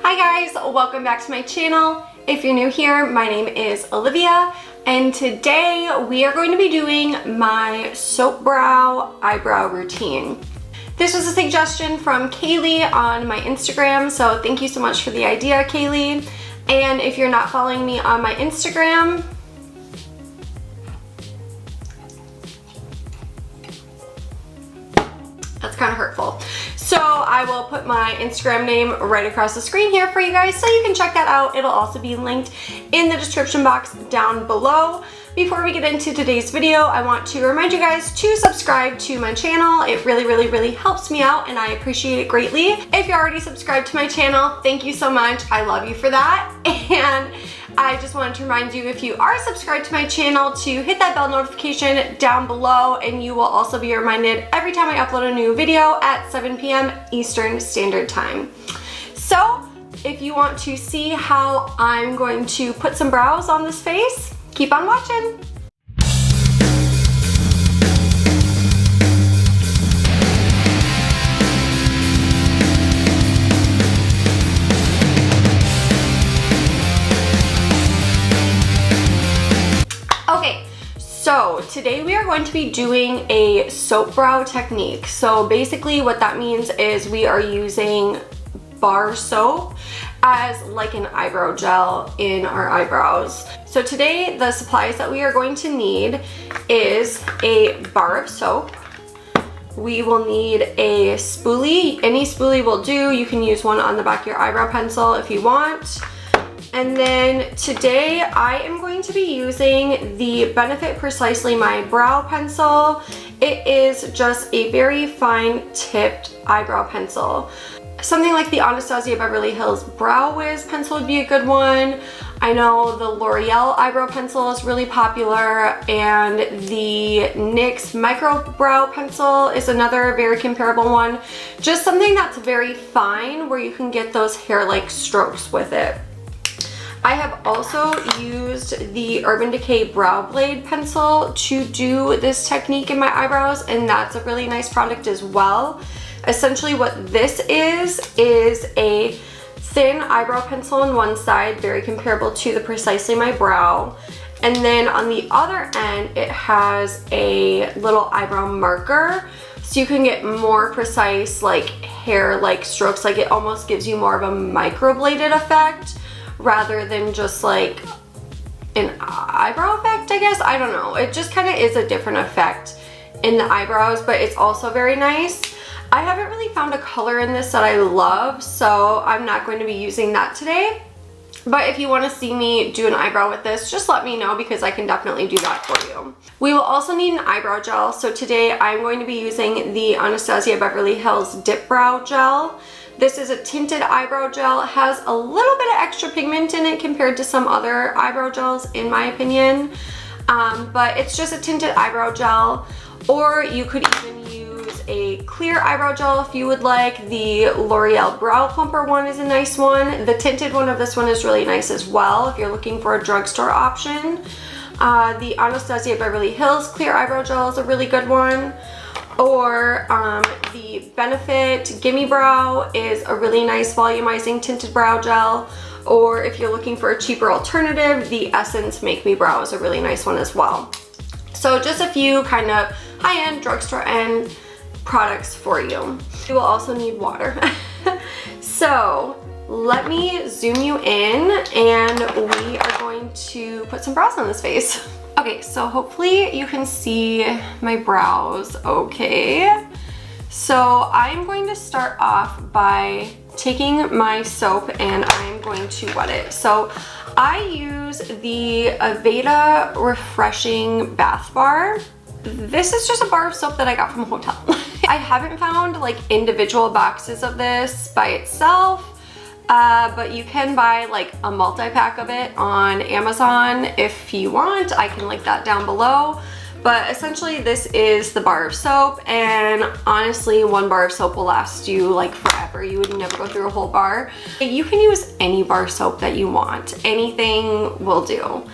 Hi guys, welcome back to my channel. If you're new here, my name is Olivia, and today we are going to be doing my soap brow eyebrow routine. This was a suggestion from Kaylee on my Instagram, so thank you so much for the idea, Kaylee. And if you're not following me on my Instagram, that's kind of hurtful. So I will put my Instagram name right across the screen here for you guys so you can check that out. It'll also be linked in the description box down below. Before we get into today's video, I want to remind you guys to subscribe to my channel. It really helps me out and I appreciate it greatly. If you're already subscribed to my channel, thank you so much. I love you for that. And I just wanted to remind you, if you are subscribed to my channel, to hit that bell notification down below, and you will also be reminded every time I upload a new video at 7 p.m. Eastern Standard Time. So if you want to see how I'm going to put some brows on this face, keep on watching. Okay, so today we are going to be doing a soap brow technique. So basically what that means is we are using bar soap as like an eyebrow gel in our eyebrows. So today the supplies that we are going to need is a bar of soap. We will need a spoolie. Any spoolie will do. You can use one on the back of your eyebrow pencil if you want. And then today I am going to be using the Benefit Precisely My Brow Pencil. It is just a very fine tipped eyebrow pencil. Something like the Anastasia Beverly Hills Brow Wiz pencil would be a good one. I know the L'Oreal eyebrow pencil is really popular, and the NYX Micro Brow Pencil is another very comparable one. Just something that's very fine where you can get those hair-like strokes with it. I have also used the Urban Decay Brow Blade pencil to do this technique in my eyebrows, and that's a really nice product as well. Essentially what this is a thin eyebrow pencil on one side, very comparable to the Precisely My Brow. And then on the other end, it has a little eyebrow marker, so you can get more precise like hair-like strokes. Like it almost gives you more of a microbladed effect rather than just like an eyebrow effect, I guess. I don't know. It just kind of is a different effect in the eyebrows, but it's also very nice. I haven't really found a color in this that I love, so I'm not going to be using that today. But if you want to see me do an eyebrow with this, just let me know because I can definitely do that for you. We will also need an eyebrow gel. So today I'm going to be using the Anastasia Beverly Hills Dip Brow Gel. This is a tinted eyebrow gel. It has a little bit of extra pigment in it compared to some other eyebrow gels in my opinion. But it's just a tinted eyebrow gel, or you could even use a clear eyebrow gel if you would like. The L'Oreal Brow Plumper one is a nice one. The tinted one of this one is really nice as well if you're looking for a drugstore option. The Anastasia Beverly Hills Clear Eyebrow Gel is a really good one. Or the Benefit Gimme Brow is a really nice volumizing tinted brow gel. Or if you're looking for a cheaper alternative, the Essence Make Me Brow is a really nice one as well. So just a few kind of high-end, drugstore-end products for you. You will also need water. So let me zoom you in and we are going to put some brows on this face. Okay, so hopefully you can see my brows okay. So I'm going to start off by taking my soap and I'm going to wet it. So I use the Aveda Refreshing Bath Bar. This is just a bar of soap that I got from a hotel. I haven't found like individual boxes of this by itself. But you can buy like a multi-pack of it on Amazon if you want. I can link that down below. But essentially this is the bar of soap, and honestly one bar of soap will last you like forever. You would never go through a whole bar. You can use any bar soap that you want. Anything will do.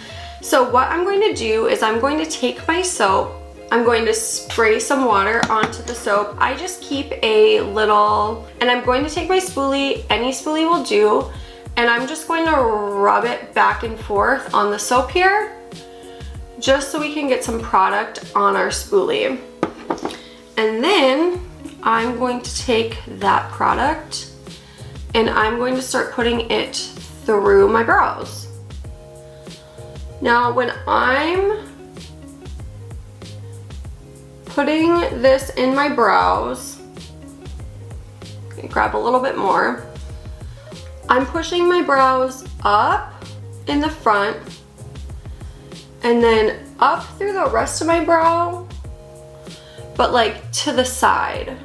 So what I'm going to do is I'm going to take my soap, I'm going to spray some water onto the soap. I just keep a little, and I'm going to take my spoolie, any spoolie will do, and I'm just going to rub it back and forth on the soap here, just so we can get some product on our spoolie. And then I'm going to take that product and I'm going to start putting it through my brows. Now, when I'm putting this in my brows, grab a little bit more, I'm pushing my brows up in the front and then up through the rest of my brow, but like to the side.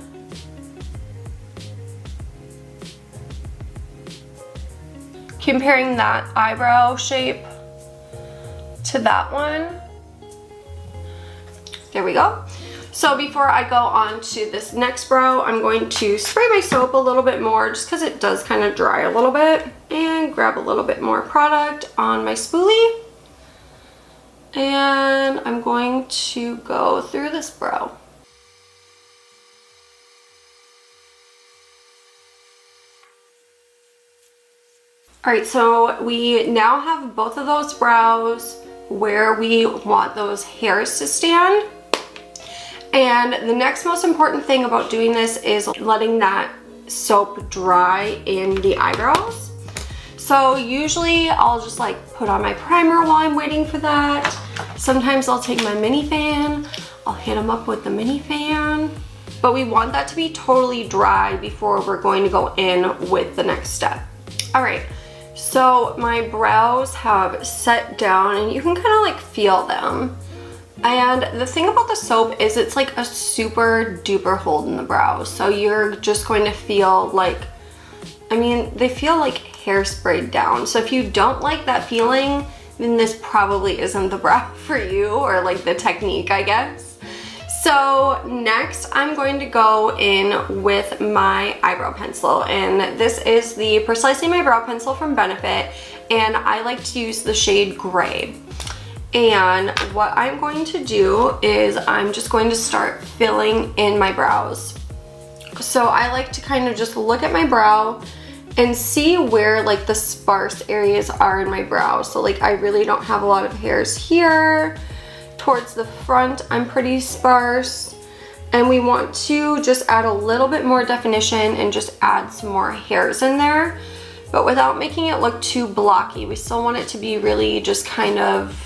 Comparing that eyebrow shape to that one. There we go. So before I go on to this next brow, I'm going to spray my soap a little bit more just because it does kind of dry a little bit, and grab a little bit more product on my spoolie. And I'm going to go through this brow. All right, so we now have both of those brows where we want those hairs to stand. And the next most important thing about doing this is letting that soap dry in the eyebrows. So usually I'll just like put on my primer while I'm waiting for that. Sometimes I'll take my mini fan, I'll hit them up with the mini fan. But we want that to be totally dry before we're going to go in with the next step. All right. So my brows have set down and you can kind of like feel them. And the thing about the soap is it's like a super duper hold in the brows. So you're just going to feel like, I mean, they feel like hair sprayed down. So if you don't like that feeling, then this probably isn't the brow for you, or like the technique, I guess. So next I'm going to go in with my eyebrow pencil, and this is the Precisely My Brow Pencil from Benefit, and I like to use the shade Gray. And what I'm going to do is I'm just going to start filling in my brows. So I like to kind of just look at my brow and see where like the sparse areas are in my brow. So like I really don't have a lot of hairs here. Towards the front, I'm pretty sparse, and we want to just add a little bit more definition and just add some more hairs in there, but without making it look too blocky. We still want it to be really just kind of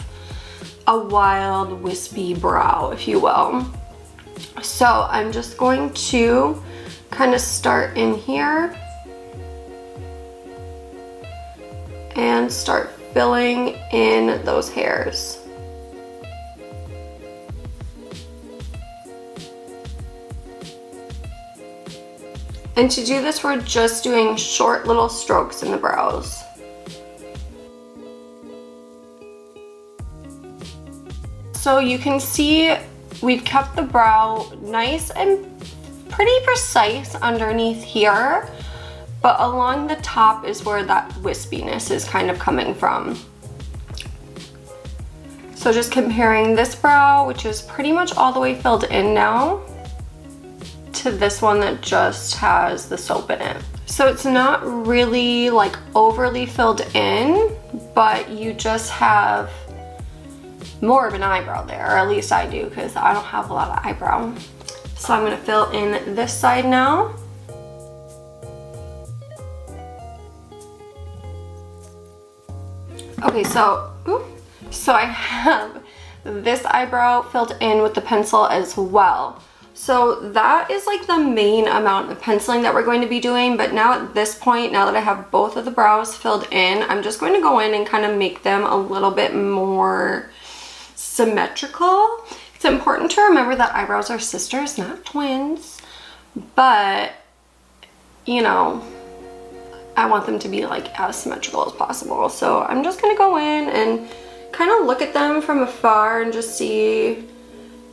a wild, wispy brow, if you will. So I'm just going to kind of start in here and start filling in those hairs. And to do this, we're just doing short little strokes in the brows. So you can see we've kept the brow nice and pretty precise underneath here, but along the top is where that wispiness is kind of coming from. So just comparing this brow, which is pretty much all the way filled in now, to this one that just has the soap in it. So it's not really like overly filled in, but you just have more of an eyebrow there, or at least I do, because I don't have a lot of eyebrow. So I'm gonna fill in this side now. Okay, so I have this eyebrow filled in with the pencil as well. So that is like the main amount of penciling that we're going to be doing, but now at this point, now that I have both of the brows filled in, I'm just going to go in and kind of make them a little bit more symmetrical. It's important to remember that eyebrows are sisters, not twins, but you know, I want them to be like as symmetrical as possible. So I'm just gonna go in and kind of look at them from afar and just see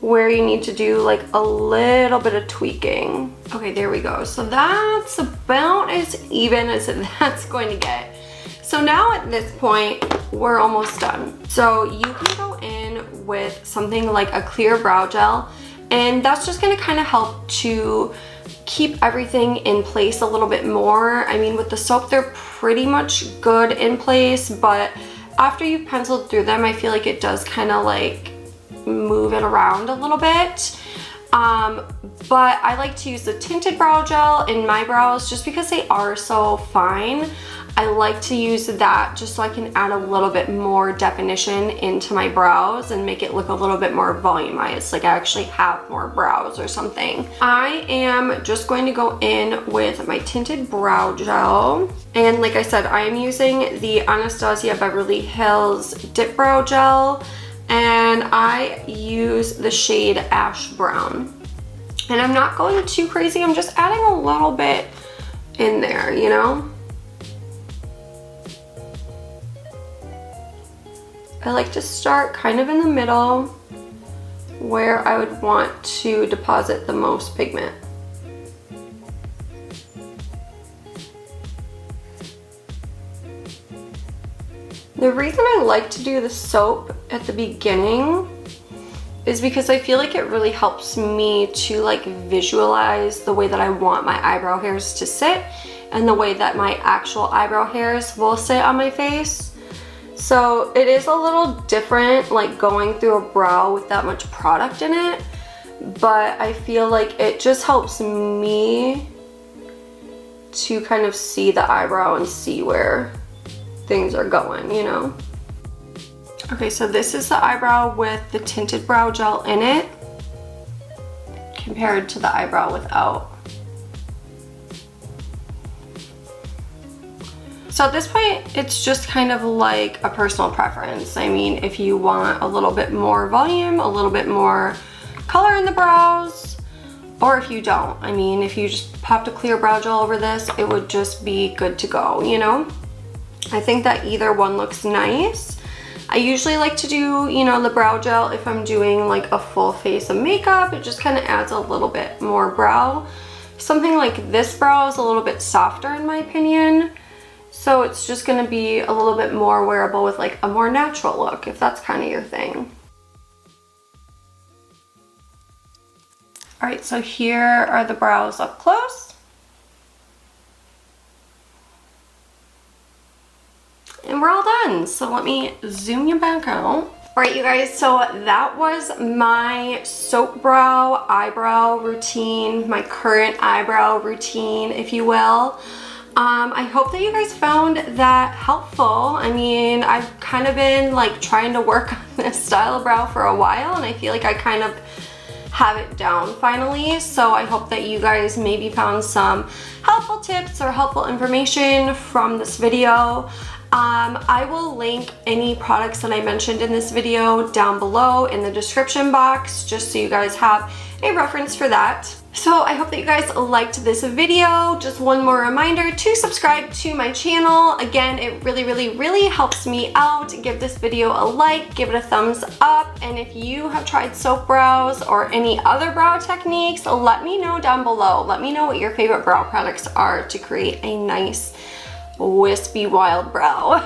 where you need to do like a little bit of tweaking. Okay, there we go. So that's about as even as that's going to get. So now at this point, we're almost done. So you can go in with something like a clear brow gel, and that's just gonna kind of help to keep everything in place a little bit more. I mean, with the soap, they're pretty much good in place, but after you've penciled through them, I feel like it does kind of like move it around a little bit. But I like to use the tinted brow gel in my brows just because they are so fine. I like to use that just so I can add a little bit more definition into my brows and make it look a little bit more volumized, like I actually have more brows or something. I am just going to go in with my tinted brow gel. And like I said, I am using the Anastasia Beverly Hills Dip Brow Gel, and I use the shade Ash Brown. And I'm not going too crazy, I'm just adding a little bit in there, you know? I like to start kind of in the middle where I would want to deposit the most pigment. The reason I like to do the soap at the beginning is because I feel like it really helps me to like visualize the way that I want my eyebrow hairs to sit and the way that my actual eyebrow hairs will sit on my face. So it is a little different like going through a brow with that much product in it, but I feel like it just helps me to kind of see the eyebrow and see where things are going, you know? Okay, so this is the eyebrow with the tinted brow gel in it compared to the eyebrow without. So at this point, it's just kind of like a personal preference. I mean, if you want a little bit more volume, a little bit more color in the brows, or if you don't. I mean, if you just popped a clear brow gel over this, it would just be good to go, you know? I think that either one looks nice. I usually like to do, you know, the brow gel if I'm doing like a full face of makeup. It just kind of adds a little bit more brow. Something like this brow is a little bit softer in my opinion. So it's just gonna be a little bit more wearable with like a more natural look, if that's kind of your thing. All right, so here are the brows up close. And we're all done. So let me zoom you back out. All right, you guys, so that was my soap brow eyebrow routine, my current eyebrow routine, if you will. I hope that you guys found that helpful. I mean, I've kind of been like trying to work on this style of brow for a while, and I feel like I kind of have it down finally. So I hope that you guys maybe found some helpful tips or helpful information from this video. I will link any products that I mentioned in this video down below in the description box, just so you guys have a reference for that. So I hope that you guys liked this video. Just one more reminder to subscribe to my channel. Again, it really helps me out. Give this video a like, give it a thumbs up, and if you have tried soap brows or any other brow techniques, let me know down below. Let me know what your favorite brow products are to create a nice wispy wild brow.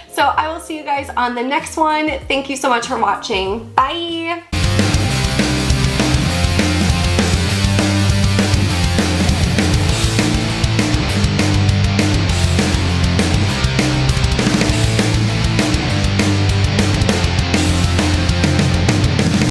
So I will see you guys on the next one. Thank you so much for watching. Bye!